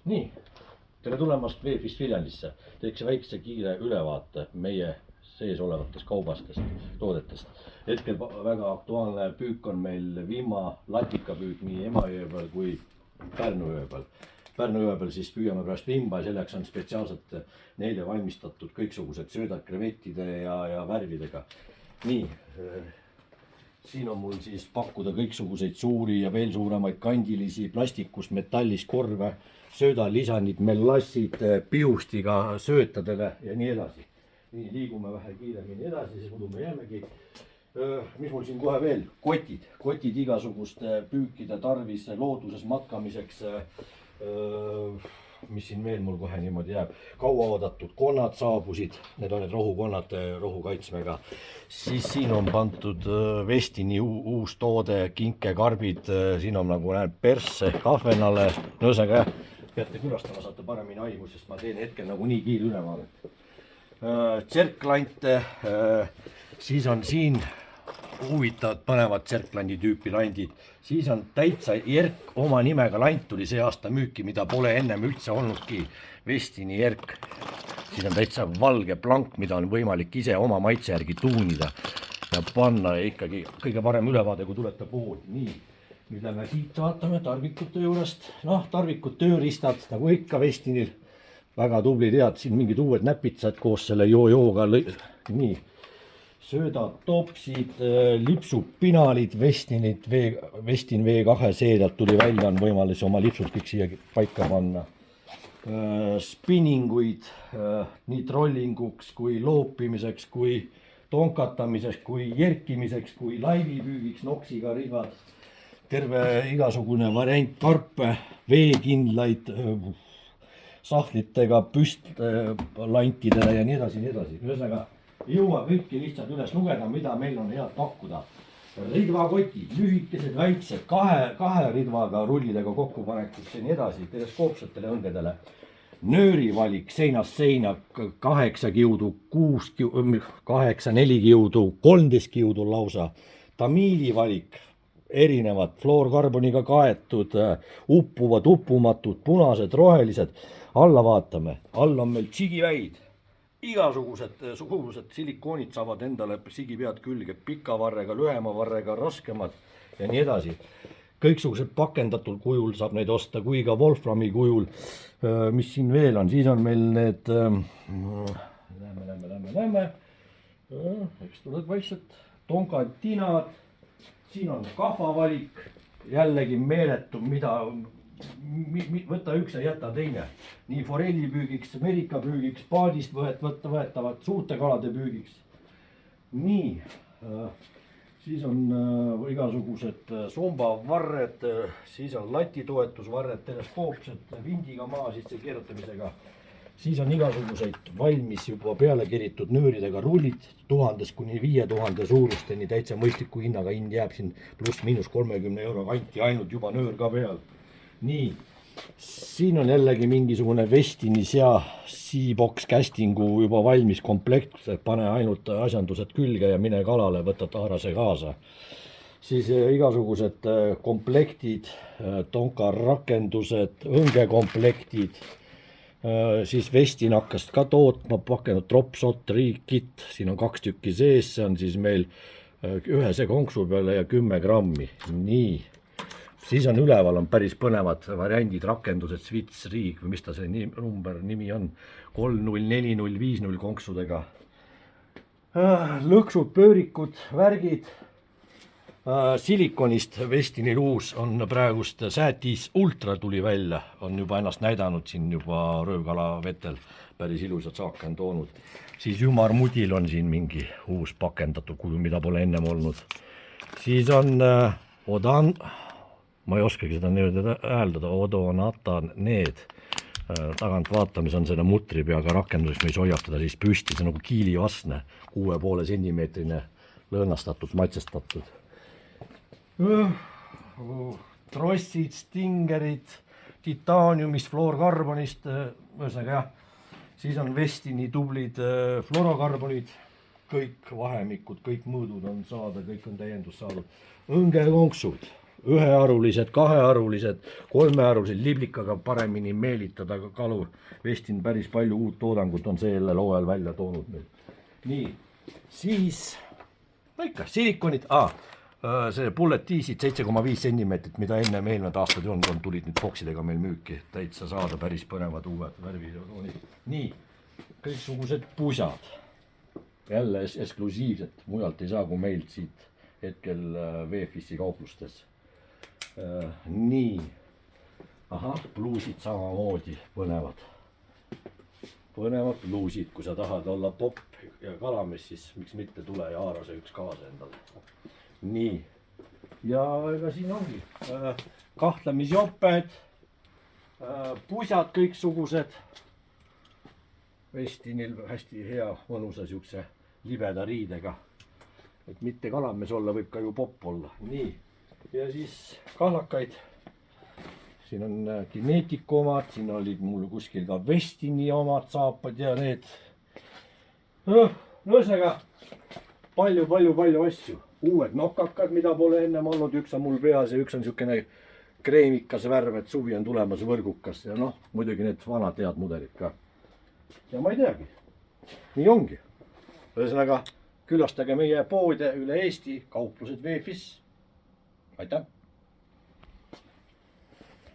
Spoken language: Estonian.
Nii, tere tulemast Veefist Viljandisse. Teeks väikse kiire ülevaate meie sees olevatest kaubastest, toodetest. Hetkel väga aktuaalne püük on meil vimma latikapüük nii Emajõe peal kui Pärnu-jõe peal. Pärnu-jõe peal siis püüame pärast vimba ja selleks on spetsiaalselt neile valmistatud kõiksugused söödad krevettide ja värvidega. Nii, siin on mul siis pakkuda kõiksuguseid suuri ja veel suuremaid kandilisi plastikust, metallist korve, söödalisandid, melassid, piustiga söötadele ja nii edasi. Nii, liigume vähe kiiremini edasi, siis muidu me jäämegi. Mis mul siin kohe veel? Kotid igasuguste püükide tarvis looduses matkamiseks. Mis siin veel mul kohe niimoodi jääb? Kauaoodatud konnad saabusid, need on need rohukonnad rohukaitsmega. Siis siin on pandud Westini uus toode, kinkekarbid, siin on nagu näeb persse, kahvenale. Ühesõnaga jah, peate külastama, saate paremini aimu, sest ma teen hetkel nagu nii kiir ülevaadet. Tserklante, siis on siin huvitavad põnevad tserklandi tüüpi landid. Siis on täitsa Jerk oma nimega lant tuli see aasta müüki, mida pole ennem üldse olnudki. Westini Jerk. Siin on täitsa valge plank, mida on võimalik ise oma maitse järgi tuunida ja panna ikkagi kõige parem ülevaade, kui tulete pooli. Nii, nüüd lähme siit vaatame tarvikute juurest. Tarvikud, tööriistad, nagu ikka Westinil. Väga tubli tead, siin mingid uued näpitsad koos selle joo-jooga. Nii, söödad, topsid, lipsupinalid, Westin V2 seerialt tuli välja, on võimalus oma lipsud kõik siia paika panna. Spinninguid nii trollinguks kui loopimiseks, kui tonkatamiseks, kui jerkimiseks, kui laivipüügiks, noksiga rihvad. Terve igasugune variant karpe, veekindlaid sahtlitega püstlantidele ja nii edasi, nii edasi. Ühesõnaga, ei jõua kõiki lihtsalt üles lugeda, mida meil on head pakkuda. Ridvakotid, lühikesed, väiksed, kahe ridvaga rullidega kokkupanekusse ja nii edasi, teleskoopsetele õngedele. Nöörivalik seinast seina, 8 kiudu, 6 kiudu, 8, 4 kiudu, 13 kiudu lausa. Tamiilivalik, erinevad, fluorkarboniga kaetud, uppuvad, uppumatud, punased, rohelised. Alla vaatame, all on meil sigiväid. Igasugused silikoonid saavad endale sigipead külge, pika varrega, lühema varrega, raskemad ja nii edasi. Kõiksugused pakendatud kujul saab neid osta, kui ka Wolframi kujul. Mis siin veel on? Siis on meil need, näeme, eks tuleb vaikselt, tonkatinad, siin on kahvavalik, jällegi meeletu, mida võtta üks ja jätta teine. Nii forellipüügiks, merikapüügiks, paadist võetavad suurte kalade püügiks. Nii, siis on igasugused sombavarred, siis on latitoetusvarred, teleskoopsed, vindiga maa sisse keerutamisega. Siis on igasuguseid valmis juba peale keritud nööridega rullid, 1000 kuni 5000 suurusteni täitsa mõistliku hinnaga, hind jääb siin pluss-miinus 30 euro kanti, ainult juba nöör ka peal. Nii, siin on jällegi mingisugune Westini Seabox castingu juba valmis komplekt, pane ainult asjandused külge ja mine kalale, võta taarase kaasa. Siis igasugused komplektid, tonkarakendused, õngekomplektid, siis Westin hakkas ka tootma, pakendud Dropshot Kit, siin on 2 tükki sees, see on siis meil ühese konksu peale ja 10 grammi. Nii. Siis on üleval on päris põnevad variandid, rakendused, Switch Riig, või mis ta see nimi on, 3.0, 4.0, 5.0 konksudega. Lõksud, pöörikud, värgid. Silikonist Westinil uus on praegust Säätis Ultra tuli välja, on juba ennast näidanud siin juba röövkala vetel, päris ilusad saake on toonud. Siis Ümarmudil on siin mingi uus pakendatud kuju, mida pole ennem olnud. Siis on Odan, ma ei oskagi seda hääldada, Odonata need. Tagant vaatamis on selle mutri peaga rakenduseks, me ei hoiatada siis püsti, see nagu kiilivastne, 6,5 sentimeetrine lõõnastatud, maitsestatud. Trossid, stingerid, titaaniumist, fluorkarbonist, ühesõnaga jah. Siis on Westini tublid fluorokarbonid, kõik vahemikud, kõik mõõdud on saada, kõik on täiendus saadud. Õngekonksud. ühearulised, kahearulised, kolmearulised, liblikaga paremini meelitada kalu. Westin päris palju uut toodangut on sellel hooajal välja toonud nüüd. nii, siis ikka silikonid, see bullet T-sid 7,5 sentimeetrit, mida enne eelnevad aastad ei olnud, tulid nüüd boksidega meil müüki, täitsa saada päris põnevad uued värvitoonid. nii, kõiksugused pusad, jälle eksklusiivsed, mujalt ei saa kui meilt siit hetkel VFS-i kauplustes. nii, ahah, pluusid samamoodi põnevad pluusid, kui sa tahad olla popp ja kalamees, siis miks mitte tule ja haara see üks kaasa endale. nii, ja ega siin ongi kahtlemisjoped, pusad kõiksugused. Westinil hästi hea mõnusa siukse libeda riidega, et mitte kalamees olla, võib ka ju popp olla. nii, ja siis kahlakaid. siin on Kinetiku omad, siin olid mul kuskil ka Westini omad saapad ja need. ühesõnaga palju asju. Uued nokakad, mida pole ennem olnud, üks on mul peas ja üks on siukene kreemikas värv, et suvi on tulemas võrgukas ja noh, muidugi need vanad head mudelid ka. ja ma ei teagi, nii ongi. ühesõnaga külastage meie poode üle Eesti, kauplused VFS. aitäh!